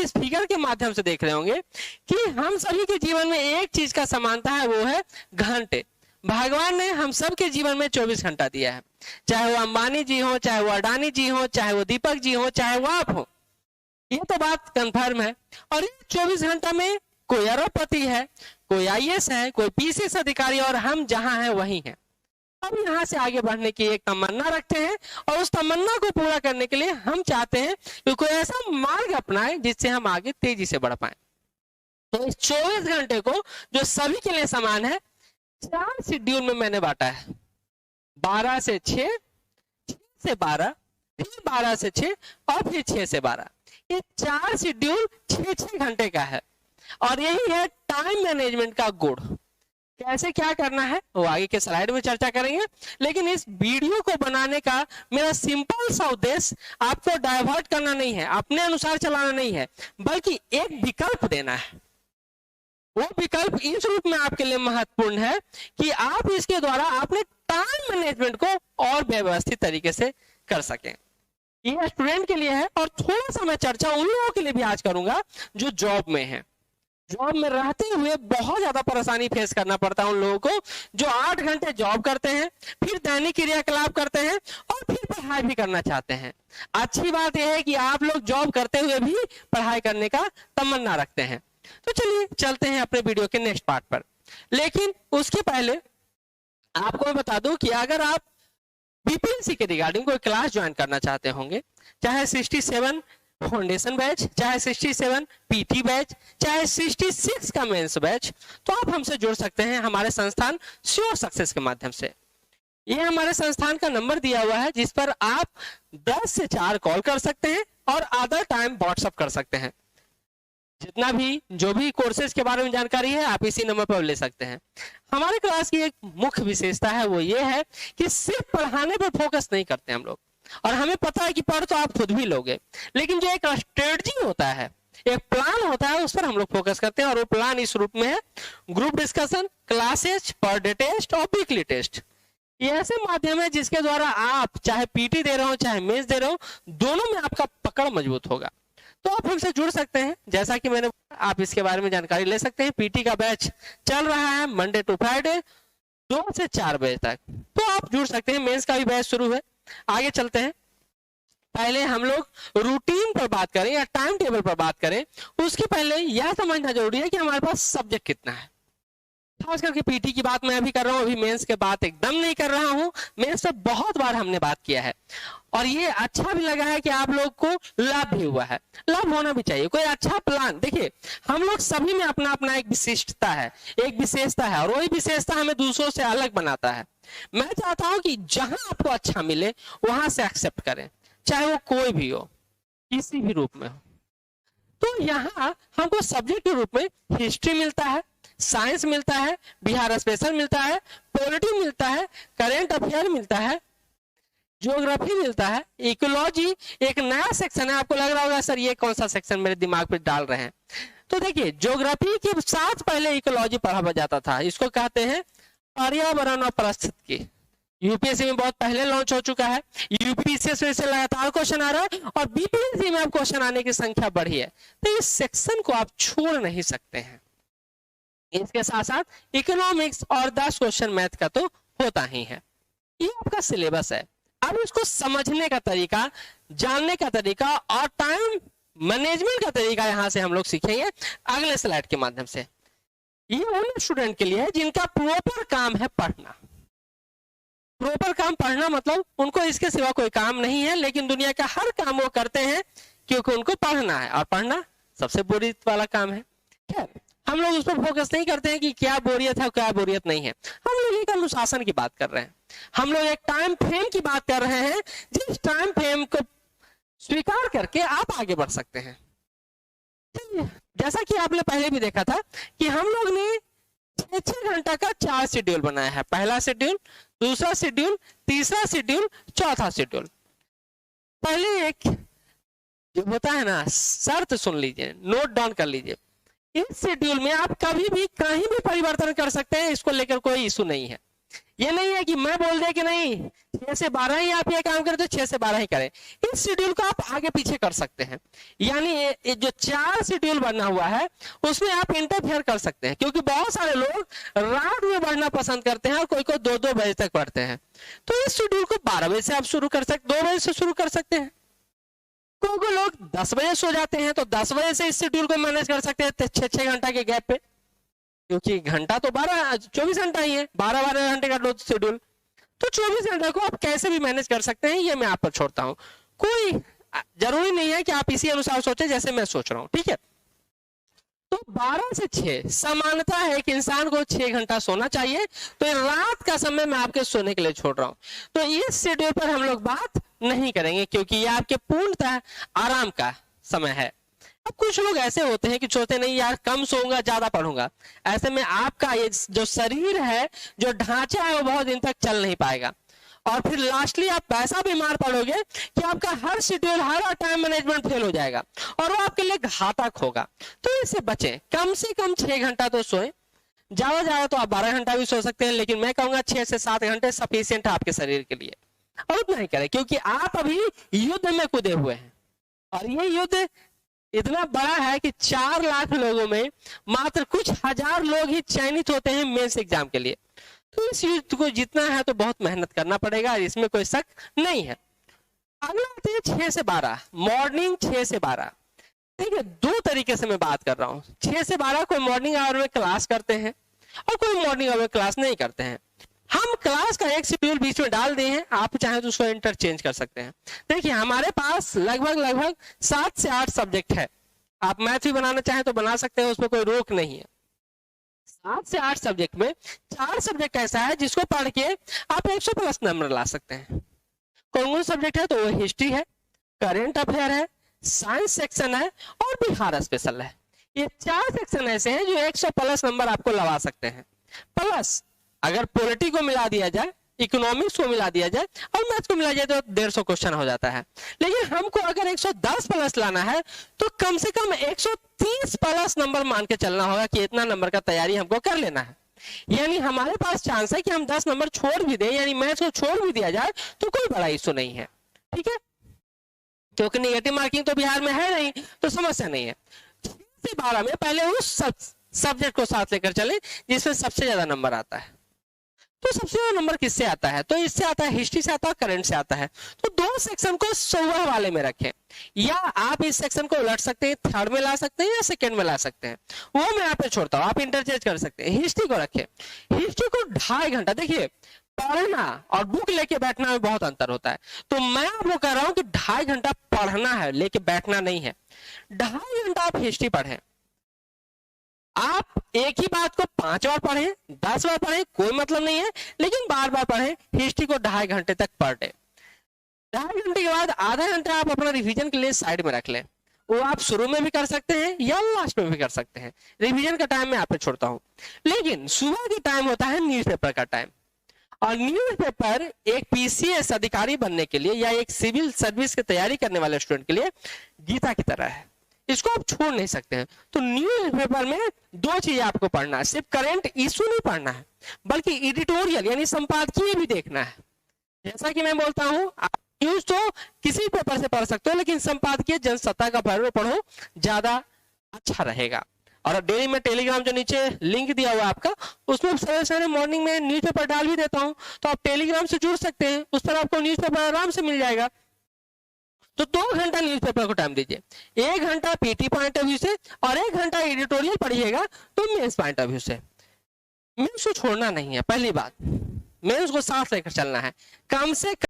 इस फिगर के माध्यम से देख रहे होंगे कि हम सभी के जीवन में एक चीज का समानता है, वो है घंटे। भगवान ने हम सब के जीवन में 24 घंटा दिया है, चाहे वो अंबानी जी हो, चाहे वो अडानी जी हो, चाहे वो दीपक जी हो, चाहे वो आप हो, ये तो बात कंफर्म है। और ये 24 घंटा में कोई अरबपति है, कोई आईएएस है, कोई पीसीएस अधिकारी, और हम जहां हैं वहीं हैं। हम यहाँ से आगे बढ़ने की एक तमन्ना रखते हैं और उस तमन्ना को पूरा करने के लिए हम चाहते हैं कि कोई ऐसा मार्ग अपनाएं जिससे हम आगे तेजी से बढ़ पाए। तो इस 24 घंटे को जो सभी के लिए समान है, 4 शेड्यूल में मैंने बांटा है। 12 से 6, 6 से 12, फिर 12 से 6 और फिर 6 से 12। ये 4 शेड्यूल 6-6 घंटे का है और यही है टाइम मैनेजमेंट का गुण। कैसे क्या करना है वो आगे के स्लाइड में चर्चा करेंगे, लेकिन इस वीडियो को बनाने का मेरा सिंपल सा उद्देश्य आपको डाइवर्ट करना नहीं है, अपने अनुसार चलाना नहीं है, बल्कि एक विकल्प देना है। वो विकल्प इस रूप में आपके लिए महत्वपूर्ण है कि आप इसके द्वारा अपने टाइम मैनेजमेंट को और व्यवस्थित तरीके से कर सकें। ये स्टूडेंट के लिए है और थोड़ा सा मैं चर्चा उन लोगों के लिए भी आज करूंगा जो जॉब में है। जॉब में रहते हुए बहुत ज्यादा परेशानी फेस करना पड़ता है उन लोगों को जो 8 घंटे जॉब करते हैं, फिर दैनिक क्रियाकलाप करते हैं और फिर पढ़ाई भी करना चाहते हैं। अच्छी बात यह है कि आप लोग जॉब करते हुए भी पढ़ाई करने का तमन्ना रखते हैं। तो चलिए चलते हैं अपने वीडियो के नेक्स्ट पार्ट पर। लेकिन उसके पहले आपको मैं बता दूं कि अगर आप बीपीएससी के रिगार्डिंग कोई क्लास ज्वाइन करना चाहते होंगे, चाहे 67 फाउंडेशन बैच, चाहे 67 पीटी बैच, चाहे 66 का मेंस बैच, तो आप हमसे जुड़ सकते हैं हमारे संस्थान श्योर सक्सेस के माध्यम से। ये हमारे संस्थान का नंबर दिया हुआ है जिस पर आप 10 से 4 कॉल कर सकते हैं और अदर टाइम व्हाट्सएप कर सकते हैं। जितना भी जो भी कोर्सेज के बारे में जानकारी है आप इसी नंबर पर ले सकते हैं। हमारे क्लास की एक मुख्य विशेषता है, वो ये है कि सिर्फ पढ़ाने पर फोकस नहीं करते हम लोग, और हमें पता है कि पढ़ तो आप खुद भी लोगे, लेकिन जो एक स्ट्रेटजी होता है, एक प्लान होता है, उस पर हम लोग फोकस करते हैं। और वो प्लान इस रूप में है: group discussion, classes, per day test और वीकली टेस्ट। ये ऐसे माध्यम है जिसके द्वारा आप चाहे पीटी दे रहे हो चाहे मेंस दे रहे हो, दोनों में आपका पकड़ मजबूत होगा। तो आप हमसे जुड़ सकते हैं, जैसा कि मैंने आप इसके बारे में जानकारी ले सकते हैं। पीटी का बैच चल रहा है मंडे टू फ्राइडे 2 से 4 बजे तक, तो आप जुड़ सकते हैं। मेंस का भी बैच शुरू है। आगे चलते हैं। पहले हम लोग रूटीन पर बात करें या टाइम टेबल पर बात करें, उसके पहले यह समझना जरूरी है कि हमारे पास सब्जेक्ट कितना है। खास करके पीटी की बात मैं अभी कर रहा हूं, अभी मेंस के बात एकदम नहीं कर रहा हूं। मेंस पे बहुत बार हमने बात किया है और ये अच्छा भी लगा है कि आप लोग को लाभ भी हुआ है। लाभ होना भी चाहिए। कोई अच्छा प्लान, देखिए हम लोग सभी में अपना अपना एक विशिष्टता है, एक विशेषता है, और वही विशेषता हमें दूसरों से अलग बनाता है। मैं चाहता हूं कि जहां आपको अच्छा मिले वहां से एक्सेप्ट करें, चाहे वो कोई भी हो, किसी भी रूप में हो। तो यहाँ हमको सब्जेक्ट के रूप में हिस्ट्री मिलता है, साइंस मिलता है, बिहार स्पेशल मिलता है, पॉलिटी मिलता है, करेंट अफेयर मिलता है, ज्योग्राफी मिलता है, इकोलॉजी एक नया सेक्शन है। आपको लग रहा होगा सर ये कौन सा सेक्शन मेरे दिमाग पे डाल रहे हैं। तो देखिए ज्योग्राफी के साथ पहले इकोलॉजी पढ़ा जाता था। इसको कहते हैं पर्यावरण और पारिस्थितिकी। यूपीएससी में बहुत पहले लॉन्च हो चुका है। यूपीएससी से लगातार क्वेश्चन आ रहा है और बीपीएससी में अब क्वेश्चन आने की संख्या बढ़ी है, तो इस सेक्शन को आप छोड़ नहीं सकते हैं। इसके साथ साथ इकोनॉमिक्स और 10 क्वेश्चन मैथ का तो होता ही है। ये आपका सिलेबस है। अब इसको समझने का तरीका, जानने का तरीका और टाइम मैनेजमेंट का तरीका यहां से हम लोग सीखेंगे अगले स्लाइड के माध्यम से। ये उन स्टूडेंट के लिए है जिनका प्रॉपर काम है पढ़ना। प्रॉपर काम पढ़ना मतलब उनको इसके सिवा कोई काम नहीं है, लेकिन दुनिया का हर काम वो करते हैं क्योंकि उनको पढ़ना है, और पढ़ना सबसे बोरियत वाला काम है। खैर हम लोग उस पर फोकस नहीं करते हैं कि क्या बोरियत है क्या बोरियत नहीं है। हम लोग एक अनुशासन की बात कर रहे हैं, हम लोग एक टाइम फ्रेम की बात कर रहे हैं, जिस टाइम फ्रेम को स्वीकार करके आप आगे बढ़ सकते हैं। जैसा कि आपने पहले भी देखा था कि हम लोग ने 6 घंटा का 4 शेड्यूल बनाया है। पहला शेड्यूल, दूसरा शेड्यूल, तीसरा शेड्यूल, चौथा शेड्यूल। पहले एक जो होता है ना शर्त सुन लीजिए, नोट डाउन कर लीजिए। इस शेड्यूल में आप कभी भी कहीं भी परिवर्तन कर सकते हैं, इसको लेकर कोई इशू नहीं है। ये नहीं है कि मैं बोल दे कि नहीं 6 से 12 ही आप ये काम करें तो 6 से 12 ही करें। इस शेड्यूल को आप आगे पीछे कर सकते हैं, यानी ये जो 4 शेड्यूल बना हुआ है उसमें आप इंटरफेयर कर सकते हैं, क्योंकि बहुत सारे लोग रात में पढ़ना पसंद करते हैं और कोई को 2-2 बजे तक पढ़ते हैं। तो इस शेड्यूल को 12 बजे से आप शुरू कर सकते, 2 बजे से शुरू कर सकते हैं। कोई लोग 10 बजे सो जाते हैं तो 10 बजे से इस शेड्यूल को मैनेज कर सकते हैं 6-6 घंटा के गैप पे, क्योंकि घंटा तो 24 घंटा ही है, 12-12 घंटे का शेड्यूल, तो 24 घंटे को आप कैसे भी मैनेज कर सकते हैं, ये मैं आप पर छोड़ता हूं। कोई जरूरी नहीं है कि आप इसी अनुसार सोचें जैसे मैं सोच रहा हूं, ठीक है। तो 12 से 6 समानता है कि इंसान को 6 घंटा सोना चाहिए, तो रात का समय मैं आपके सोने के लिए छोड़ रहा हूं। तो इस शेड्यूल पर हम लोग बात नहीं करेंगे, क्योंकि ये आपके पूर्णतः आराम का समय है। अब कुछ लोग ऐसे होते हैं कि सोचते नहीं यार कम सोऊंगा ज्यादा पढ़ूंगा, ऐसे में आपका ये जो शरीर है, जो ढांचा है, वो बहुत दिन तक चल नहीं पाएगा, और फिर लास्टली आप पैसा बीमार पड़ोगे कि आपका हर शेड्यूल, हर टाइम मैनेजमेंट फेल हो जाएगा और वो आपके लिए घातक होगा। तो इससे बचें, कम से कम 6 घंटा तो सोएं, ज्यादा तो आप 12 घंटा भी सो सकते हैं, लेकिन मैं कहूंगा 6 से 7 घंटे सफिशिएंट है आपके शरीर के लिए। और उतना ही करें, क्योंकि आप अभी युद्ध में कूदे हुए हैं, और ये युद्ध इतना बड़ा है कि 4 लाख लोगों में मात्र कुछ हजार लोग ही चयनित होते हैं मेंस एग्जाम के लिए। तो इस युद्ध को जीतना है तो बहुत मेहनत करना पड़ेगा, इसमें कोई शक नहीं है। अगला आते हैं 6 से 12, मॉर्निंग 6 से 12। देखिए 2 तरीके से मैं बात कर रहा हूँ। 6 से 12 कोई मॉर्निंग आवर में क्लास करते हैं और कोई मॉर्निंग आवर में क्लास नहीं करते हैं। हम क्लास का एक शेड्यूल बीच में डाल दिए हैं, आप चाहें तो उसको इंटरचेंज कर सकते हैं। देखिए हमारे पास लगभग 7 से 8 सब्जेक्ट है, आप मैथ भी बनाना चाहें तो बना सकते हैं, उसमें कोई रोक नहीं है। 7 से 8 सब्जेक्ट में 4 सब्जेक्ट ऐसा है जिसको पढ़ के आप 100+ नंबर ला सकते हैं। कौन सब्जेक्ट है? तो वो हिस्ट्री है, करेंट अफेयर है, साइंस सेक्शन है और बिहार स्पेशल है। ये 4 सेक्शन ऐसे हैं जो 100+ नंबर आपको लगा सकते हैं। प्लस अगर पॉलिटी को मिला दिया जाए, इकोनॉमिक्स को मिला दिया जाए और मैथ्स को मिला जाए तो 150 क्वेश्चन हो जाता है। लेकिन हमको अगर 110+ लाना है तो कम से कम 130+ नंबर मान के चलना होगा कि इतना नंबर का तैयारी हमको कर लेना है। यानी हमारे पास चांस है कि हम 10 नंबर छोड़ भी दें, यानी मैथ्स को छोड़ भी दिया जाए तो कोई बड़ा इशू नहीं है, ठीक है, क्योंकि नेगेटिव मार्किंग तो बिहार में है नहीं, तो समस्या नहीं है। 6 से 12 में पहले उस सब्जेक्ट को साथ लेकर चले जिसमें सबसे ज्यादा नंबर आता है। तो सबसे ज्यादा नंबर किससे आता है? तो इससे आता है, हिस्ट्री से आता है, करंट से आता है। तो 2 सेक्शन को 100 वाले में रखें, या आप इस सेक्शन को उलट सकते हैं, 3rd में ला सकते हैं या 2nd में ला सकते हैं, वो मैं यहाँ पे छोड़ता हूँ, आप इंटरचेंज कर सकते हैं। हिस्ट्री को रखें, हिस्ट्री को 2.5 घंटा। देखिए पढ़ना और बुक लेके बैठना में बहुत अंतर होता है, तो मैं आपको कह रहा हूँ कि 2.5 घंटा पढ़ना है, लेके बैठना नहीं है। 2.5 घंटा आप हिस्ट्री पढ़ें, आप एक ही बात को 5 बार पढ़ें, 10 बार पढ़ें, कोई मतलब नहीं है, लेकिन बार बार पढ़ें। हिस्ट्री को 2.5 घंटे तक पढ़ लें। 2.5 घंटे के बाद आधा घंटा आप अपना रिवीजन के लिए साइड में रख लें। वो आप शुरू में भी कर सकते हैं या लास्ट में भी कर सकते हैं। रिवीजन का टाइम मैं आप पे छोड़ता हूं। लेकिन सुबह के टाइम होता है न्यूज़पेपर का टाइम, और न्यूज़पेपर एक पीसीएस अधिकारी बनने के लिए या एक सिविल सर्विस की तैयारी करने वाले स्टूडेंट के लिए गीता की तरह है, इसको आप छोड़ नहीं सकते हैं। तो न्यूज़पेपर में 2 चीजें आपको पढ़ना है, सिर्फ करंट इशू नहीं पढ़ना है, बल्कि एडिटोरियल यानी संपादकीय भी देखना है। जैसा कि मैं बोलता हूं, आप न्यूज तो किसी पेपर से पढ़ सकते हो, लेकिन संपादकीय जनसत्ता का पढ़ो, ज्यादा अच्छा रहेगा। और डेली में टेलीग्राम जो नीचे लिंक दिया हुआ आपका, उसमें सवेरे मॉर्निंग में न्यूज़पेपर डाल भी देता हूं, तो आप टेलीग्राम से जुड़ सकते हैं, उस पर आपको न्यूज़पेपर आराम से मिल जाएगा। तो 2 घंटा न्यूज़पेपर को टाइम दीजिए, 1 घंटा पीटी पॉइंट ऑफ व्यू से और 1 घंटा एडिटोरियल पढ़िएगा तो मेंस पॉइंट ऑफ व्यू से। मेंस को छोड़ना नहीं है, पहली बात, मेंस को साथ लेकर चलना है। कम से